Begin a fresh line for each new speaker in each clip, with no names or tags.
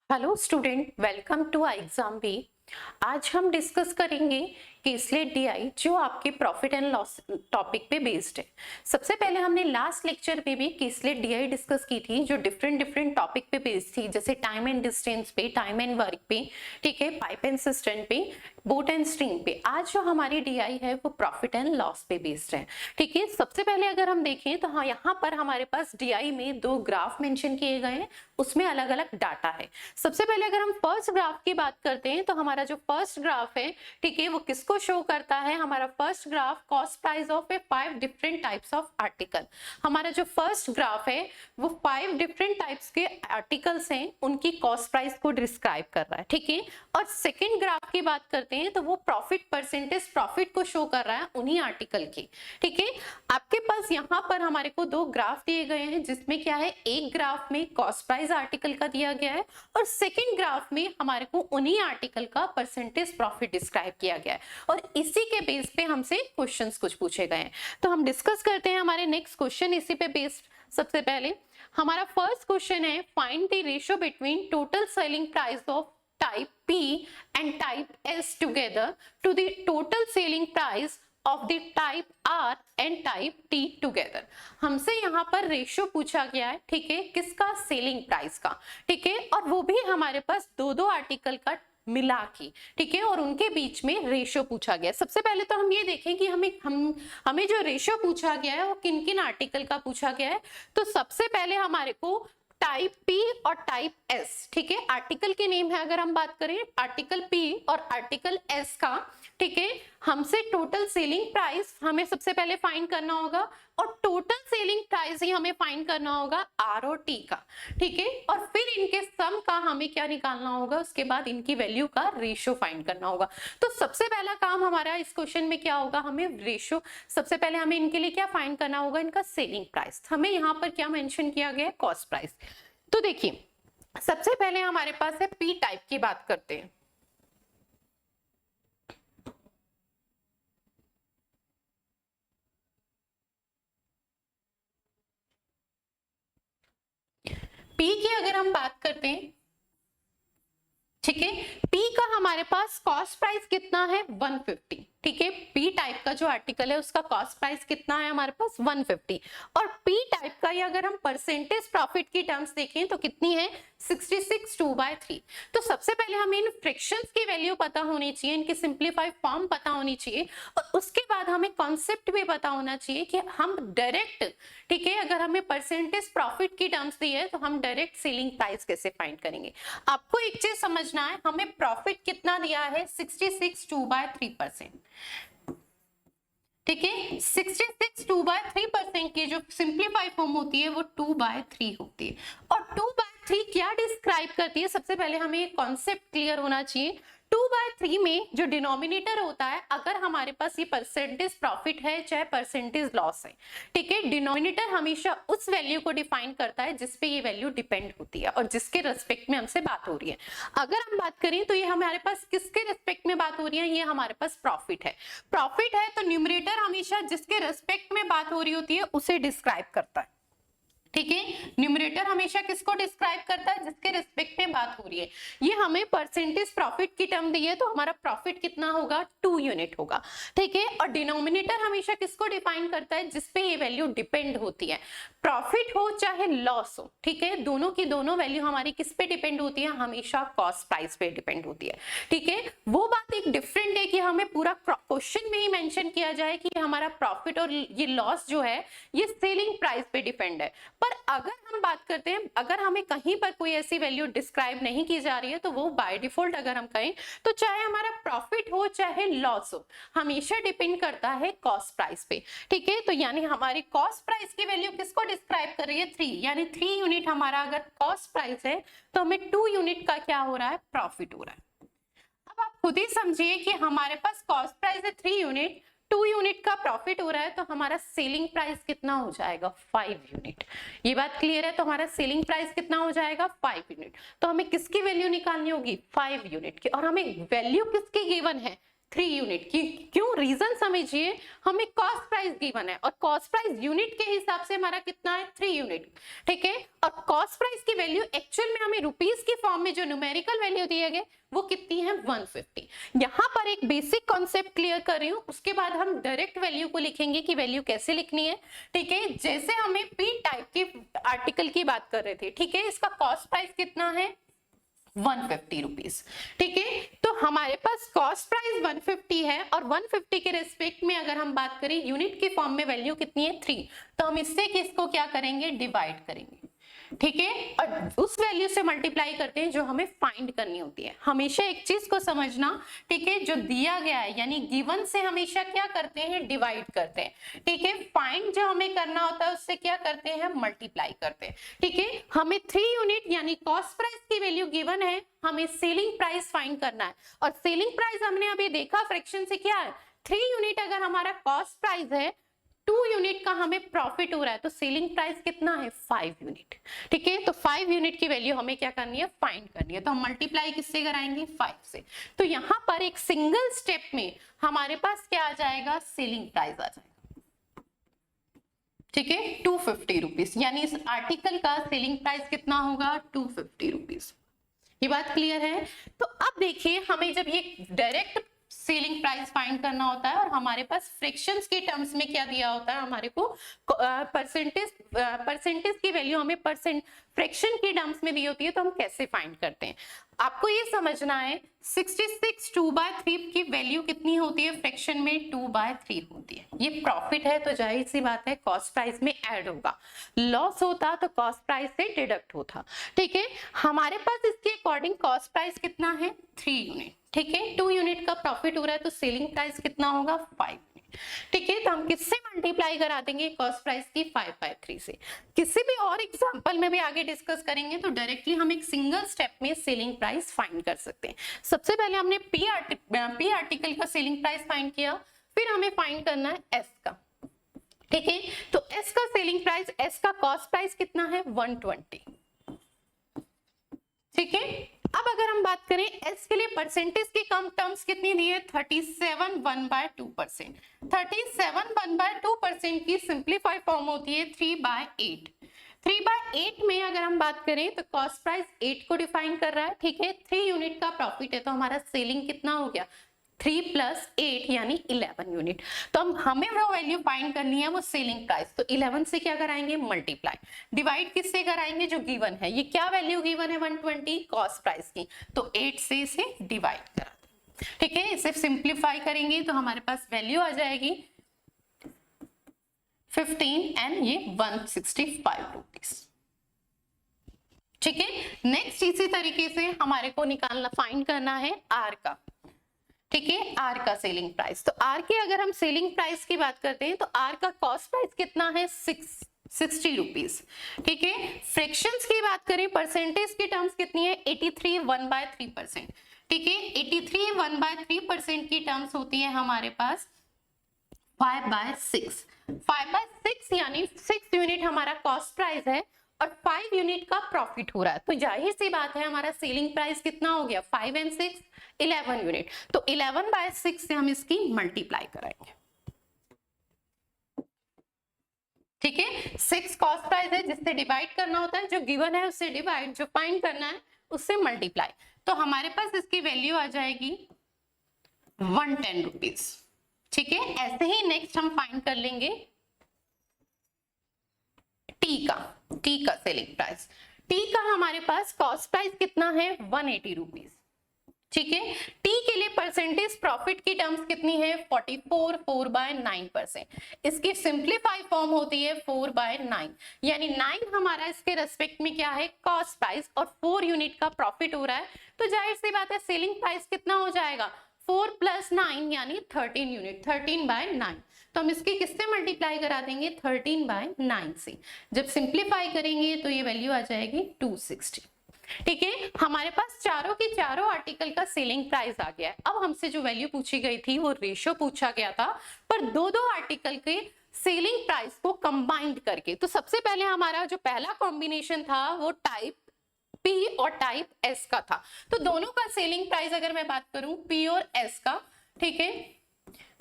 Hello student, welcome to exam B. आज हम discuss करेंगे केसलेट डीआई जो आपके प्रॉफिट एंड लॉस टॉपिक पे बेस्ड है। सबसे पहले हमने लास्ट लेक्चर पे भी केसलेट डीआई डिस्कस की थी जो डिफरेंट टॉपिक पे बेस्ड थी, जैसे टाइम एंड डिस्टेंस पे, टाइम एंड वर्क पे, ठीक है, पाइप एंड सिस्टम पे, बोट एंड स्ट्रिंग पे। आज जो हमारी डीआई है वो प्रॉफिट एंड लॉस पे बेस्ड है, ठीक है। सबसे पहले अगर हम देखें तो हाँ, यहाँ पर हमारे पास डीआई में दो ग्राफ मेंशन किए गए हैं, उसमें अलग अलग डाटा है। सबसे पहले अगर हम फर्स्ट ग्राफ की बात करते हैं तो हमारा जो फर्स्ट ग्राफ है, ठीक है, वो किसको शो करता है? हमारा first graph cost price of A 5 different types of article. हमारा जो फर्स्ट ग्राफ है वो 5 डिफरेंट टाइप्स के आर्टिकल्स हैं, उनकी कॉस्ट प्राइस को डिस्क्राइब कर रहा है, ठीक है। और सेकंड ग्राफ की बात करते हैं तो वो प्रॉफिट परसेंटेज प्रॉफिट को शो कर रहा है उन्हीं आर्टिकल की, ठीक है। आपके पास यहाँ पर हमारे को दो ग्राफ दिए गए हैं, जिसमें क्या है, एक ग्राफ में कॉस्ट प्राइस आर्टिकल का दिया गया है और सेकंड ग्राफ में हमारे को उन्हीं आर्टिकल का परसेंटेज प्रॉफिट डिस्क्राइब किया गया है और इसी के बेस पे हमसे क्वेश्चंस कुछ पूछे गए हैं। तो हम डिस्कस करते हैं हमारे नेक्स्ट क्वेश्चन इसी पे बेस्ड। सबसे पहले हमारा फर्स्ट क्वेश्चन है, find the ratio between total selling price of type P and type S together to the total selling price of the type R and type T together। हमसे यहाँ पर ratio पूछा गया है, ठीक है, किसका? सेलिंग प्राइस का, ठीक है, और वो भी हमारे पास दो दो आर्टिकल का मिला के, ठीक है, और उनके बीच में रेशियो पूछा गया है। सबसे पहले तो हम ये देखें कि हमें जो रेशियो पूछा गया है वो किन किन आर्टिकल का पूछा गया है। तो सबसे पहले हमारे को टाइप P और टाइप S, ठीक है, आर्टिकल के नेम है। अगर हम बात करें आर्टिकल P और आर्टिकल S का, ठीक है, हमसे टोटल सेलिंग प्राइस हमें सबसे पहले फाइंड करना होगा और टोटल सेलिंग प्राइस ही हमें फाइंड करना होगा R और T का, ठीक है, और फिर इनके सम का हमें क्या निकालना होगा, उसके बाद इनकी वैल्यू का रेशियो फाइंड करना होगा। तो सबसे पहला काम हमारा इस क्वेश्चन में क्या होगा, हमें रेशियो, सबसे पहले हमें इनके लिए क्या फाइंड करना होगा, इनका सेलिंग प्राइस। हमें यहाँ पर क्या मेंशन किया गया है, कॉस्ट प्राइस। तो देखिए सबसे पहले हमारे पास है P टाइप की बात करते हैं। P की अगर हम बात करते हैं, ठीक है, P का हमारे पास कॉस्ट प्राइस कितना है, 150, ठीक है। P टाइप का जो आर्टिकल है उसका कॉस्ट प्राइस कितना है हमारे पास, 150। और P टाइप का ये अगर हम परसेंटेज प्रॉफिट की टर्म्स देखें तो कितनी है, 66 2/3। तो सबसे पहले हमें इन फ्रैक्शंस की वैल्यू पता होनी चाहिए, इनकी सिंप्लीफाइड फॉर्म पता होनी चाहिए और उसके बाद हमें कॉन्सेप्ट भी पता होना चाहिए कि हम डायरेक्ट, ठीक है, अगर हमें परसेंटेज प्रॉफिट की टर्म्स दी है तो हम डायरेक्ट सेलिंग प्राइस कैसे फाइंड करेंगे। आपको एक चीज समझना है, हमें प्रॉफिट कितना दिया है, 66 2/3%, ठीक है। 66 2/3% की जो सिंप्लीफाइड फॉर्म होती है वो 2/3 होती है। और 2/3 क्या डिस्क्राइब करती है, सबसे पहले हमें कॉन्सेप्ट क्लियर होना चाहिए। 2/3 में जो डिनोमिनेटर होता है, अगर हमारे पास ये परसेंटेज प्रॉफिट है चाहे परसेंटेज लॉस है, ठीक है, डिनोमिनेटर हमेशा उस वैल्यू को डिफाइन करता है जिस पे ये वैल्यू डिपेंड होती है और जिसके रेस्पेक्ट में हमसे बात हो रही है। अगर हम बात करें तो ये हमारे पास किसके रेस्पेक्ट में बात हो रही है, ये हमारे पास प्रॉफिट है। प्रॉफिट है तो न्यूमरेटर हमेशा जिसके रेस्पेक्ट में बात हो रही होती है उसे डिस्क्राइब करता है, ठीक है। न्यूमरेटर हमेशा किसको डिस्क्राइब करता है, जिसके रिस्पेक्ट में बात हो रही है। ये हमें परसेंटेज प्रॉफिट की टर्म दी है तो हमारा प्रॉफिट कितना होगा, 2 यूनिट होगा, ठीक है। और डिनोमिनेटर हमेशा किसको डिफाइन करता है, जिसपे ये वैल्यू डिपेंड होती है, प्रॉफिट हो चाहे लॉस हो, ठीक है, दोनों की दोनों वैल्यू हमारी किस पे डिपेंड होती है, हमेशा कॉस्ट प्राइस पे डिपेंड होती है, ठीक है। वो बात एक डिफरेंट है कि हमें पूरा क्वेश्चन में ही मेंशन किया जाए कि हमारा प्रॉफिट और ये लॉस जो है ये सेलिंग प्राइस पे डिपेंड है। पर अगर हम बात करते हैं, अगर हमें कहीं पर कोई ऐसी वैल्यू डिस्क्राइब नहीं की जा रही है तो वो बाय डिफॉल्ट अगर हम कहें तो चाहे हमारा प्रॉफिट हो चाहे लॉस हो, हमेशा डिपेंड करता है कॉस्ट प्राइस पे, ठीक है। तो यानी हमारी कॉस्ट प्राइस की वैल्यू किसको डिस्क्राइब कर रही है, 3, यानी 3 यूनिट हमारा अगर कॉस्ट प्राइस है तो हमें 2 यूनिट का क्या हो रहा है, प्रॉफिट हो रहा है। अब आप खुद ही समझिए कि हमारे पास कॉस्ट प्राइस है 3 यूनिट, 2 यूनिट का प्रॉफिट हो रहा है तो हमारा सेलिंग प्राइस कितना हो जाएगा, 5 यूनिट। ये बात क्लियर है, तो हमारा सेलिंग प्राइस कितना हो जाएगा, 5 यूनिट। तो हमें किसकी वैल्यू निकालनी होगी, 5 यूनिट की, और हमें वैल्यू किसकी गिवन है, 3 यूनिट की। क्यों? रीजन समझिए, हमें कॉस्ट प्राइस गिवन है और कॉस्ट प्राइस यूनिट के हिसाब से हमारा कितना है? 3 यूनिट, ठीक है। और कॉस्ट प्राइस की वैल्यू एक्चुअल में हमें रुपीस की फॉर्म में जो न्यूमेरिकल वैल्यू दिए गए वो कितनी है? 150। यहाँ पर एक बेसिक कॉन्सेप्ट क्लियर कर रही हूँ, उसके बाद हम डायरेक्ट वैल्यू को लिखेंगे कि वैल्यू कैसे लिखनी है, ठीक है। जैसे हमें पी टाइप के आर्टिकल की बात कर रहे थे, ठीक है, इसका कॉस्ट प्राइस कितना है? 150 रुपीज, ठीक है। तो हमारे पास कॉस्ट प्राइस 150 है और 150 के रेस्पेक्ट में अगर हम बात करें यूनिट की फॉर्म में वैल्यू कितनी है? 3। तो हम इससे किसको क्या करेंगे? डिवाइड करेंगे, ठीक है, और उस वैल्यू से मल्टीप्लाई करते हैं जो हमें फाइंड करनी होती है। हमेशा एक चीज को समझना, ठीक है, जो दिया गया है यानी गिवन से हमेशा क्या करते हैं? डिवाइड करते हैं, ठीक है। फाइंड जो हमें करना होता है उससे क्या करते हैं? मल्टीप्लाई करते हैं, ठीक है। हमें 3 यूनिट यानी कॉस्ट प्राइस की वैल्यू गिवन है, हमें सेलिंग प्राइस फाइंड करना है और सेलिंग प्राइस हमने अभी देखा फ्रैक्शन से क्या है? 3 यूनिट अगर हमारा कॉस्ट प्राइस है, 2 यूनिट का हमें प्रॉफिट हो रहा है, तो सेलिंग प्राइस कितना है? 5 यूनिट, ठीक है। तो 5 यूनिट की वैल्यू हमें क्या करनी है? फाइंड करनी है। तो हम मल्टीप्लाई किससे कराएंगे? 5 से। तो यहाँ पर एक सिंगल स्टेप में हमारे पास क्या आ जाएगा? सेलिंग प्राइस आ जाएगा, ठीक है, 250 रुपीज। यानी इस आर्टिकल का सेलिंग प्राइस कितना होगा? 250 रुपीज। ये बात क्लियर है? तो अब देखिए, हमें जब ये डायरेक्ट सेलिंग प्राइस फाइंड करना होता है और हमारे पास फ्रैक्शंस के टर्म्स में क्या दिया होता है? हमारे को परसेंटेज की वैल्यू हमें परसेंट फ्रैक्शन के टर्म्स में दी होती है, तो हम कैसे फाइंड करते हैं? आपको ये समझना है 66 2/3 की वैल्यू कितनी होती है? फ्रैक्शन में 2/3 होती है। ये प्रॉफिट है तो जाहिर सी बात है कॉस्ट प्राइस में ऐड होगा, लॉस होता तो कॉस्ट प्राइस से डिडक्ट होता, ठीक है। हमारे पास इसके अकॉर्डिंग कॉस्ट प्राइस कितना है? 3 यूनिट, ठीक है। 2 यूनिट का प्रॉफिट हो रहा है तो सेलिंग प्राइस कितना होगा? 5 यूनिट, ठीक है। तो हम किससे मल्टीप्लाई करा देंगे? कॉस्ट प्राइस की 5/3 से। किसी भी और एग्जांपल में भी आगे डिस्कस करेंगे तो डायरेक्टली हम एक सिंगल स्टेप में सेलिंग प्राइस फाइंड कर सकते हैं। सबसे पहले हमने पी आर्टिकल का सेलिंग प्राइस फाइंड किया, फिर हमें फाइंड करना है एस का, ठीक है। तो एस का सेलिंग प्राइस, एस का कॉस्ट प्राइस कितना है? 120, ठीक है। अब अगर हम बात करें एस के लिए परसेंटेज की कम टर्म्स कितनी दी है? 37 1/2%। 37 1/2% की सिंप्लीफाई फॉर्म होती है 3/8। 3/8 में अगर हम बात करें तो कॉस्ट प्राइस 8 को डिफाइन कर रहा है, ठीक है। 3 यूनिट का प्रॉफिट है तो हमारा सेलिंग कितना हो गया? 3 + 8 यानी 11 यूनिट। तो हमें वो वैल्यू फाइंड करनी है, वो सेलिंग प्राइस। तो 11 से क्या कराएंगे? मल्टीप्लाई। डिवाइड किससे कराएंगे? जो गिवन है। ये क्या वैल्यू गिवन है? 120 कॉस्ट प्राइस की, तो 8 से इसे डिवाइड करा दें, ठीक है। इसे सिंप्लीफाई करेंगे तो हमारे पास वैल्यू आ जाएगी 15 एंड ये 165 रुपीज, ठीक है। नेक्स्ट इसी तरीके से हमारे को निकालना, फाइंड करना है आर का, ठीक है। आर का सेलिंग प्राइस। तो आर के अगर हम सेलिंग प्राइस की बात करते हैं तो आर का कॉस्ट प्राइस कितना है? 60 रुपीज, ठीक है। फ्रैक्शंस की बात करें, परसेंटेज की टर्म्स कितनी है? 83 1/3%, ठीक है। 83 1/3% की टर्म्स होती है हमारे पास 5/6। 5/6 यानी 6 यूनिट हमारा कॉस्ट प्राइस है और 5 यूनिट का प्रॉफिट हो रहा है, तो जाहिर सी बात है हमारा सेलिंग प्राइस कितना हो गया? 5 and 6 11 यूनिट। तो 11/6 से हम इसकी मल्टीप्लाई कराएंगे, ठीक है। 6 कॉस्ट प्राइस है जिससे डिवाइड करना होता है, जो गिवन है उससे डिवाइड, जो फाइंड करना है उससे मल्टीप्लाई। तो हमारे पास इसकी वैल्यू आ जाएगी 110 रुपीज, ठीक है। ऐसे ही नेक्स्ट हम फाइंड कर लेंगे टी का सेलिंग प्राइस। टी का हमारे पास कॉस्ट प्राइस कितना है? 180 रुपीज, ठीक है। टी के लिए परसेंटेज प्रॉफिट की टर्म्स कितनी है? 44 4/9%। इसकी सिंप्लीफाई फॉर्म होती है 4/9, यानी 9 हमारा इसके रेस्पेक्ट में क्या है? कॉस्ट प्राइस, और 4 यूनिट का प्रॉफिट हो रहा है, तो जाहिर सी बात है सेलिंग प्राइस कितना हो जाएगा? 4 + 9 यानी 13 यूनिट, 13/9। तो हम इसकी किससे मल्टीप्लाई करा देंगे? 13/9 से। जब सिंप्लीफाई करेंगे तो ये वैल्यू आ जाएगी 260, ठीक है। हमारे पास चारों के चारों आर्टिकल का सेलिंग प्राइस आ गया है। अब हमसे जो वैल्यू पूछी गई थी वो रेशियो पूछा गया था, पर दो आर्टिकल के सेलिंग प्राइस को कंबाइंड करके। तो सबसे पहले हमारा जो पहला कॉम्बिनेशन था वो टाइप पी और टाइप एस का था। तो दोनों का सेलिंग प्राइस अगर मैं बात करूं पी और एस का, ठीक है,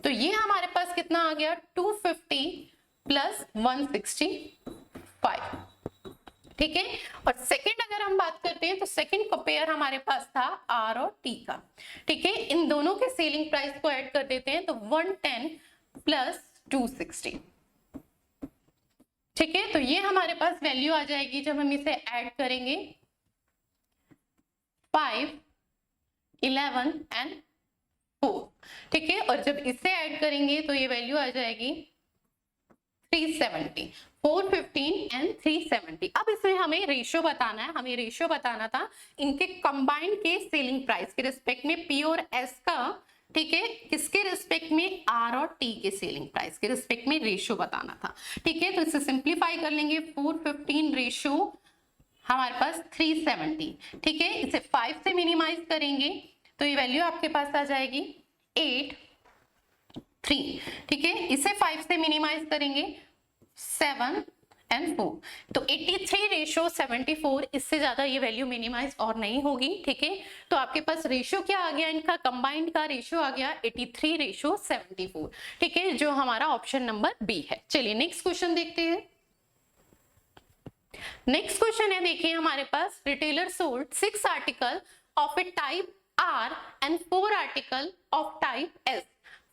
तो ये हमारे पास कितना आ गया 250 प्लस 165, ठीक है। और सेकंड अगर हम बात करते हैं तो सेकंड कंपेयर हमारे पास था आर और टी का, ठीक है। इन दोनों के सेलिंग प्राइस को ऐड कर देते हैं तो 110 प्लस 260, ठीक है। तो ये हमारे पास वैल्यू आ जाएगी जब हम इसे ऐड करेंगे 5, 11 एंड 4, ठीक है। और जब इसे ऐड करेंगे तो ये वैल्यू आ जाएगी 370, 415 एंड 370। अब इसमें हमें रेशियो बताना है, हमें रेशियो बताना था इनके कंबाइंड के सेलिंग प्राइस के रिस्पेक्ट में पी और एस का, ठीक है, किसके रिस्पेक्ट में आर और टी के सेलिंग प्राइस के रिस्पेक्ट में रेशियो बताना था, ठीक है। तो इसे सिंप्लीफाई कर लेंगे, 415 रेशियो हमारे पास 370, ठीक है। इसे 5 से मिनिमाइज करेंगे तो ये वैल्यू आपके पास आ जाएगी 8, 3, ठीक है। इसे 5 से मिनिमाइज करेंगे 7 एंड 4, तो 83 रेशियो 74, इससे ज्यादा ये वैल्यू मिनिमाइज और नहीं होगी, ठीक है। तो आपके पास रेशियो क्या आ गया, इनका कंबाइंड का रेशियो आ गया 83 रेशियो 74, ठीक है, जो हमारा ऑप्शन नंबर बी है। चलिए नेक्स्ट क्वेश्चन देखते हैं। नेक्स्ट क्वेश्चन है, देखिए हमारे पास retailer sold 6 article of a type R and 4 article of type S,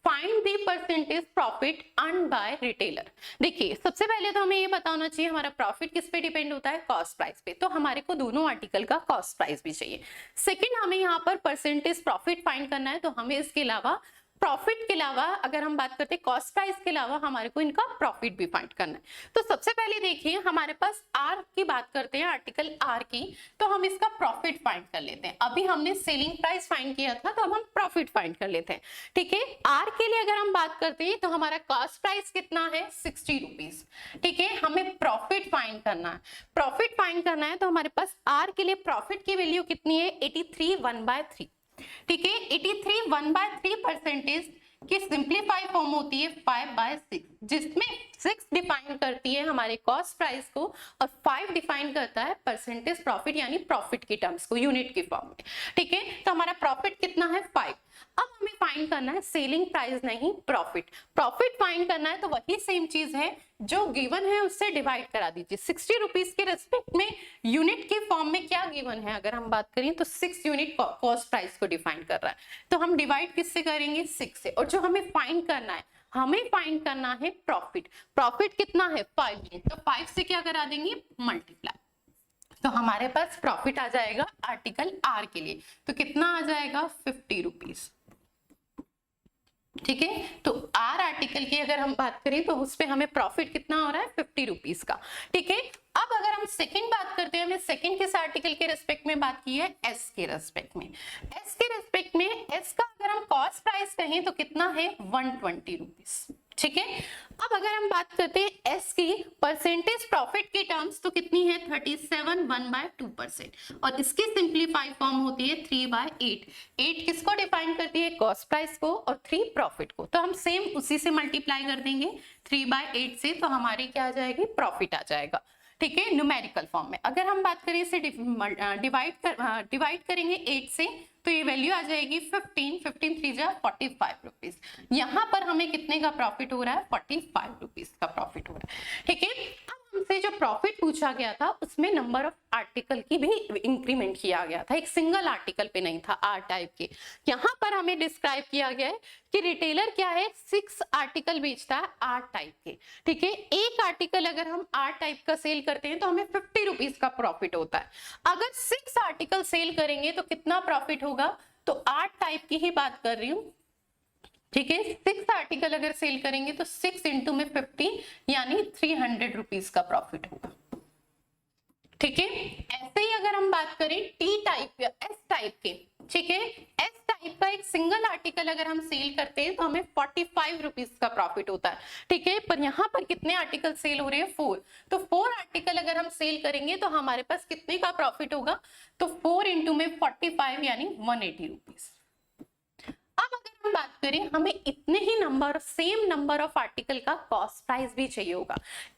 find the percentage profit earn by retailer. देखिए सबसे पहले तो हमें ये बताना चाहिए हमारा प्रॉफिट किस पे डिपेंड होता है, कॉस्ट प्राइस पे, तो हमारे को दोनों आर्टिकल का कॉस्ट प्राइस भी चाहिए। सेकंड हमें यहाँ पर परसेंटेज प्रॉफिट फाइंड करना है, तो हमें इसके अलावा प्रॉफिट के अलावा अगर हम बात करते हैं कॉस्ट प्राइस के अलावा हमारे को इनका प्रॉफिट भी फाइंड करना है। तो सबसे पहले देखिए हमारे पास आर की बात करते हैं, आर्टिकल आर की, तो हम इसका प्रॉफिट फाइंड कर लेते हैं। अभी हमने सेलिंग प्राइस फाइंड किया था तो अब हम प्रॉफिट फाइंड कर लेते हैं, ठीक है। आर के लिए अगर हम बात करते हैं तो हमारा कॉस्ट प्राइस कितना है 60 रुपीज, ठीक है। हमें प्रॉफिट फाइंड करना है, प्रॉफिट फाइंड करना है तो हमारे पास आर के लिए प्रॉफिट की वैल्यू कितनी है 83 1/3, ठीक है। 83 1/3 परसेंटेज की सिंप्लीफाई फॉर्म होती है 5/6, जिसमें 6 डिफाइन करती है हमारे कॉस्ट प्राइस को और 5 डिफाइन करता है परसेंटेज प्रॉफिट यानी प्रॉफिट की टर्म्स को यूनिट की फॉर्म में, ठीक है। तो हमारा प्रॉफिट कितना है 5। अब हमें फाइंड करना है सेलिंग प्राइस नहीं प्रॉफिट, प्रॉफिट फाइंड करना है तो वही सेम चीज है जो गिवन है उससे डिवाइड करा दीजिए। 60 रुपीज के रेस्पेक्ट में यूनिट के फॉर्म में क्या गिवन है अगर हम बात करें तो 6 यूनिट कॉस्ट प्राइस को डिफाइन कर रहा है, तो हम डिवाइड किससे करेंगे 6 से। और जो हमें फाइंड करना है, हमें फाइंड करना है प्रॉफिट, प्रॉफिट कितना है 5 यूनिट, तो 5 से क्या करा देंगे मल्टीप्लाई, तो हमारे पास प्रॉफिट आ जाएगा आर्टिकल आर के लिए, तो कितना आ जाएगा 50 रुपीज, ठीक है। तो आर आर्टिकल की अगर हम बात करें तो उस पे हमें प्रॉफिट कितना हो रहा है 50 रुपीज का, ठीक है। अब अगर हम सेकंड बात करते हैं, हमने सेकंड किस आर्टिकल के रेस्पेक्ट में बात की है एस के रेस्पेक्ट में, एस के रेस्पेक्ट में एस का अगर हम कॉस्ट प्राइस कहें तो कितना है 120 रुपीज, ठीक है। अब अगर हम बात करते हैं एस की परसेंटेज प्रॉफिट की टर्म्स तो कितनी है 37 1/2%, और इसकी सिंप्लीफाई फॉर्म होती है 3/8। 8 किसको डिफाइन करती है कॉस्ट प्राइस को और 3 प्रॉफिट को, तो हम सेम उसी से मल्टीप्लाई कर देंगे 3/8 से, तो हमारी क्या आ जाएगी प्रॉफिट आ जाएगा, ठीक है, न्यूमेरिकल फॉर्म में। अगर हम बात करें इसे डिवाइड करेंगे 8 से तो ये वैल्यू आ जाएगी 15 3 जा 45 रुपीज। यहाँ पर हमें कितने का प्रॉफिट हो रहा है 45 रुपीज का प्रॉफिट हो रहा है, ठीक है। अब हमसे जो प्रॉफिट पूछा गया था उसमें नंबर ऑफ आर्टिकल की भी इंक्रीमेंट किया गया था, एक सिंगल आर्टिकल पे नहीं था आर टाइप के। यहाँ पर हमें डिस्क्राइब किया गया है कि रिटेलर क्या है 6 आर्टिकल बेचता है आर टाइप के, ठीक है। एक आर्टिकल अगर हम आर टाइप का सेल करते हैं तो हमें 50 रुपीज का प्रॉफिट होता है। अगर 6 आर्टिकल सेल करेंगे तो कितना प्रॉफिट होगा, तो आर टाइप की ही बात कर रही हूँ, ठीक है। 6 आर्टिकल अगर सेल करेंगे तो 6 इंटू में 50 यानी 300 रुपीज का प्रॉफिट होगा, ठीक है। ऐसे ही अगर हम बात करें टी टाइप या एस टाइप के, ठीक है, एस टाइप का एक सिंगल आर्टिकल अगर हम सेल करते हैं तो हमें 45 रुपीज का प्रॉफिट होता है, ठीक है। पर यहाँ पर कितने आर्टिकल सेल हो रहे हैं 4, तो 4 आर्टिकल अगर हम सेल करेंगे तो हमारे पास कितने का प्रॉफिट होगा, तो 4 इंटू में 45 यानी 180 रुपीज। अब अगर हम बात करें, हमें इतने ही number, same number of article का कॉस्ट प्राइस भी चाहिए होगा।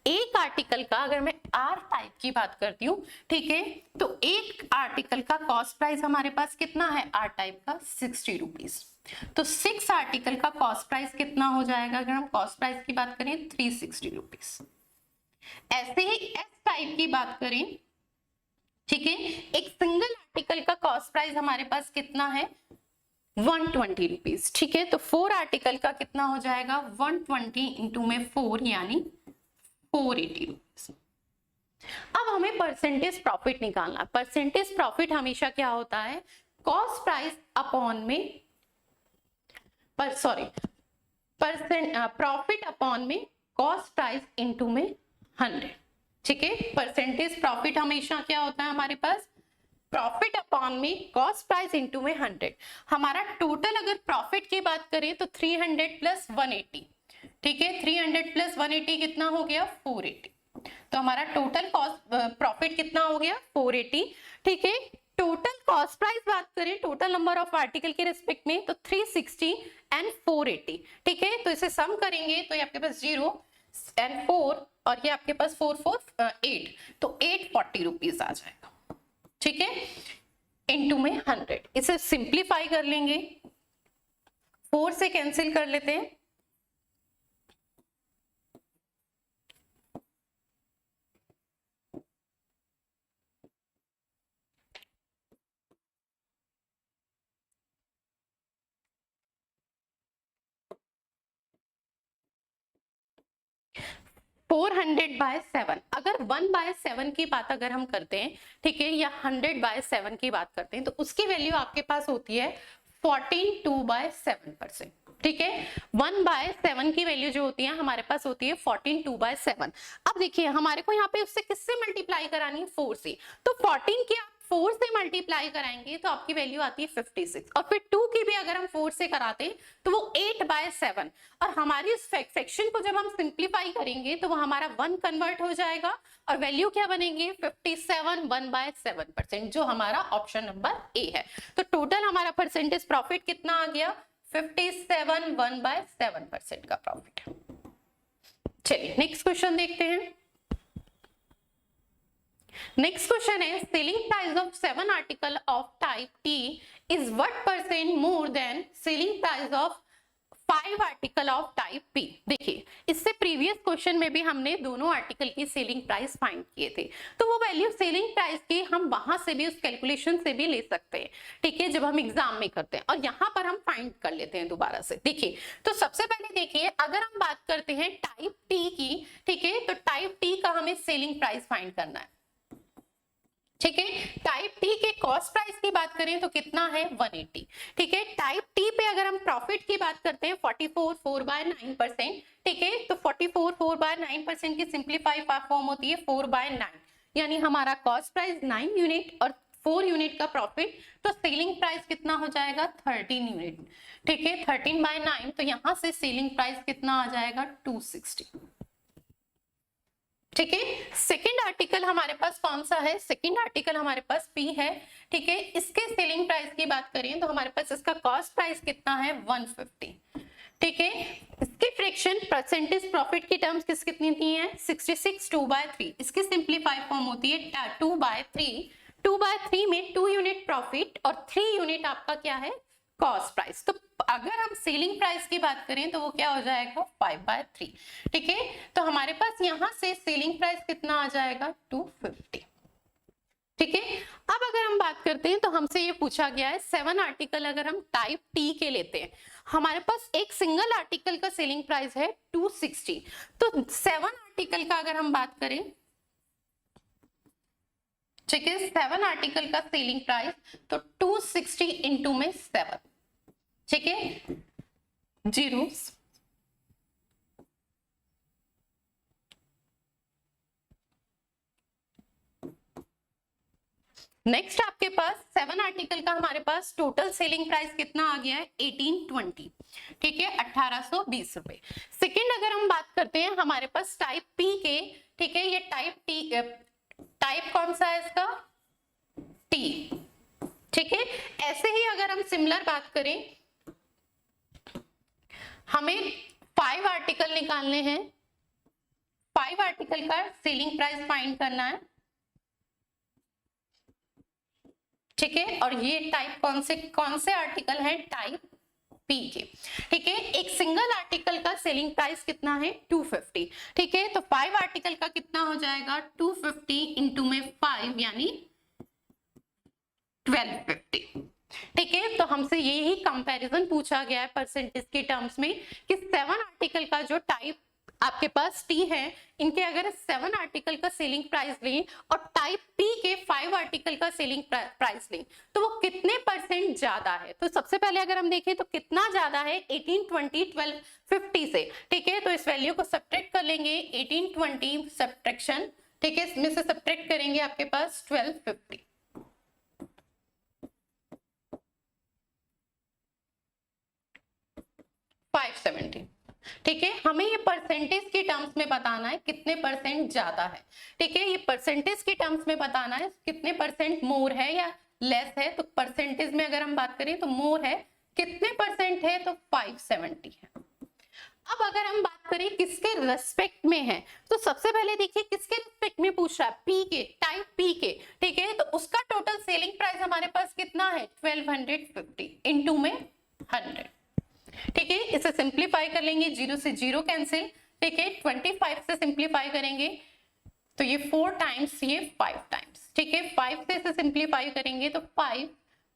एक आर्टिकल का अगर मैं आर टाइप की बात करती हूँ, ठीक है, तो एक आर्टिकल का कॉस्ट प्राइस हमारे पास कितना है आर टाइप का 60 रुपीज। तो 6 आर्टिकल का कॉस्ट प्राइस कितना हो जाएगा, अगर हम कॉस्ट प्राइस की बात करें 360 रुपीज। ऐसे ही एस टाइप की बात करें, ठीक है, एक सिंगल आर्टिकल का कॉस्ट प्राइस हमारे पास कितना है 120 रुपीज, ठीक है। तो 4 आर्टिकल का कितना हो जाएगा 120 इंटू में 4 यानी 480 रुपीज। अब हमें परसेंटेज प्रॉफिट निकालना। परसेंटेज प्रॉफिट हमेशा क्या होता है, कॉस्ट प्राइस अपॉन में प्रॉफिट अपॉन में कॉस्ट प्राइस इंटू में 100, ठीक है। परसेंटेज प्रॉफिट हमेशा क्या होता है हमारे पास, प्रॉफिट अपॉन में कॉस्ट प्राइस इंटू में 100। हमारा टोटल अगर प्रॉफिट की बात करें तो 300 प्लस 180, ठीक है, 300 प्लस 180 कितना हो गया 480। तो हमारा टोटल कॉस्ट प्रॉफिट कितना हो गया 480, ठीक है। टोटल कॉस्ट प्राइस बात करें टोटल नंबर ऑफ आर्टिकल के रिस्पेक्ट में तो 360 एंड 480, ठीक है। तो इसे सम करेंगे तो ये आपके पास 0 एंड 4 और ये आपके पास 4 4 8, तो 840 रुपीज आ जाएगा, ठीक है, इनटू में 100। इसे सिंप्लीफाई कर लेंगे, 4 से कैंसिल कर लेते हैं, फोर 100/7। अगर 1/7 की बात अगर हम करते हैं, ठीक है, या 100/7 की बात करते हैं तो उसकी वैल्यू आपके पास होती है 14/2/7%, ठीक है। 1/7 की वैल्यू जो होती है हमारे पास होती है 14/2/7। अब देखिए हमारे को यहाँ पे उससे किससे मल्टीप्लाई करानी है 4 से, तो 14 की आप 4 से मल्टीप्लाई कराएंगे तो आपकी वैल्यू आती है 56, और फिर 2 की भी अगर हम 4 से कराते तो वो 8/7, और हमारी इस फ्रैक्शन को जब हम सिंप्लीफाई करेंगे तो वो हमारा 1 कन्वर्ट हो जाएगा और वैल्यू क्या बनेगी 57 1/7%, जो हमारा ऑप्शन नंबर ए है। तो टोटल हमारा परसेंटेज प्रॉफिट कितना आ गया 57 1/7% का प्रॉफिट। चलिए नेक्स्ट क्वेश्चन देखते हैं। नेक्स्ट क्वेश्चन है selling price of 7 article of type T is what percent more than selling price of 5 article of type P. देखिए इससे प्रीवियस क्वेश्चन में भी हमने दोनों आर्टिकल की सेलिंग प्राइस फाइंड किए थे, तो वो वैल्यू सेलिंग प्राइस की हम वहां से भी उस कैलकुलेशन से भी ले सकते हैं, ठीक है, जब हम एग्जाम में करते हैं, और यहाँ पर हम फाइंड कर लेते हैं दोबारा से। देखिए तो सबसे पहले देखिए अगर हम बात करते हैं टाइप टी की, ठीक है, तो टाइप टी का हमें सेलिंग प्राइस फाइंड करना है, ठीक है। टाइप टी के कॉस्ट प्राइस की बात करें तो कितना है 180, ठीक है। टाइप टी पे अगर हम प्रॉफिट की बात करते हैं 44 4/9%, ठीक है, तो 44 4/9% की सिंप्लीफाई फॉर्म होती है 4/9, यानी हमारा कॉस्ट प्राइस 9 यूनिट और 4 यूनिट का प्रॉफिट, तो सेलिंग प्राइस कितना हो जाएगा 13 यूनिट, ठीक है, 13/9, तो यहां से सेलिंग प्राइस कितना आ जाएगा 260, ठीक है। सेकंड आर्टिकल हमारे पास कौन सा है, सेकंड आर्टिकल हमारे पास पी है, ठीक है। इसके सेलिंग प्राइस की बात करें तो हमारे पास इसका कॉस्ट प्राइस कितना है 150, ठीक है। इसकी फ्रैक्शन परसेंटेज प्रॉफिट की टर्म्स कितनी थी है 66 2/3, इसकी सिंप्लीफाई फॉर्म होती है 2/3, 2/3 में 2 यूनिट प्रॉफिट और 3 यूनिट आपका क्या है कॉस्ट प्राइस। तो अगर हम सेलिंग प्राइस की बात करें तो वो क्या हो जाएगा 5/3, ठीक है। तो हमारे पास यहां से सेलिंग प्राइस कितना आ जाएगा 250, ठीक है। अब अगर हम बात करते हैं तो हमसे ये पूछा गया है 7 आर्टिकल अगर हम टाइप टी के लेते हैं, हमारे पास एक सिंगल आर्टिकल का सेलिंग प्राइस है 260, तो 7 आर्टिकल का अगर हम बात करें, ठीक है, 7 आर्टिकल का सेलिंग प्राइस तो 260 इंटू में 7, ठीक है, जीरोस, नेक्स्ट आपके पास 7 आर्टिकल का हमारे पास टोटल सेलिंग प्राइस कितना आ गया है 1820, ठीक है, 1820 रुपए। सेकंड अगर हम बात करते हैं हमारे पास टाइप पी के, ठीक है, ये टाइप टी, टाइप कौन सा है इसका टी, ठीक है। ऐसे ही अगर हम सिमिलर बात करें हमें 5 आर्टिकल निकालने हैं, 5 आर्टिकल का सेलिंग प्राइस फाइंड करना है, ठीक है। और ये टाइप कौन से आर्टिकल है, टाइप पी के, ठीक है। एक सिंगल आर्टिकल का सेलिंग प्राइस कितना है, 250, ठीक है। तो 5 आर्टिकल का कितना हो जाएगा, 250 इंटू में 5 यानी 1250, ठीक है। तो हमसे यही कंपैरिजन पूछा गया है परसेंटेज के टर्म्स में कि 7 आर्टिकल का जो टाइप आपके पास टी है, इनके अगर 7 आर्टिकल का सेलिंग प्राइस लें और टाइप पी के 5 आर्टिकल का सेलिंग प्राइस लें तो वो कितने परसेंट ज्यादा है। तो सबसे पहले अगर हम देखें तो कितना ज्यादा है, 18, 20, 12, 50 से, ठीक है। तो इस वैल्यू को सब्ट्रैक्ट कर लेंगे, 18, 20 सब्ट्रैक्शन, ठीक है, इसमें से सब्ट्रैक्ट करेंगे आपके पास 1250, 570, ठीक है। हमें ये परसेंटेज के टर्म्स में बताना है कितने परसेंट ज्यादा है, ठीक है। ये परसेंटेज के टर्म्स में बताना है कितने परसेंट मोर है या लेस है। तो परसेंटेज में अगर हम बात करें तो मोर है, कितने परसेंट है, तो 570 है। अब अगर हम बात करें किसके रेस्पेक्ट में है, तो सबसे पहले देखिए किसके रेस्पेक्ट में पूछ रहा है, पी के, टाइप पी के, ठीक है। तो उसका टोटल सेलिंग प्राइस हमारे पास कितना है, 1250 इंटू में 100, ठीक है। इसे सिंप्लीफाई कर लेंगे, 0 से 0 कैंसिल, ठीक है। 25 से सिंप्लीफाई करेंगे तो ये 4 टाइम्स, ये 5 टाइम्स, ठीक है। 5 से इसे सिंप्लीफाई करेंगे तो 5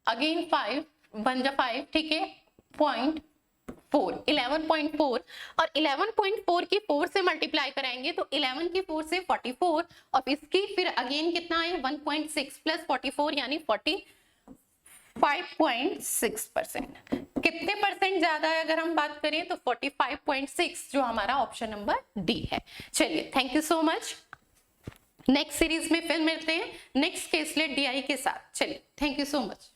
अगेन 5 1 जा 5, ठीक है, 0.4, 11.4 और 11.4 की 4 से मल्टीप्लाई कराएंगे तो 11 की 4 से 44 और इसकी फिर अगेन कितना है, 1.6 प्लस 44 यानी 45.6%। कितने परसेंट ज्यादा है अगर हम बात करें तो 45.6, जो हमारा ऑप्शन नंबर डी है। चलिए, thank you so much. Next series में फिर मिलते हैं नेक्स्ट केसलेट डीआई के साथ। चलिए, थैंक यू सो मच।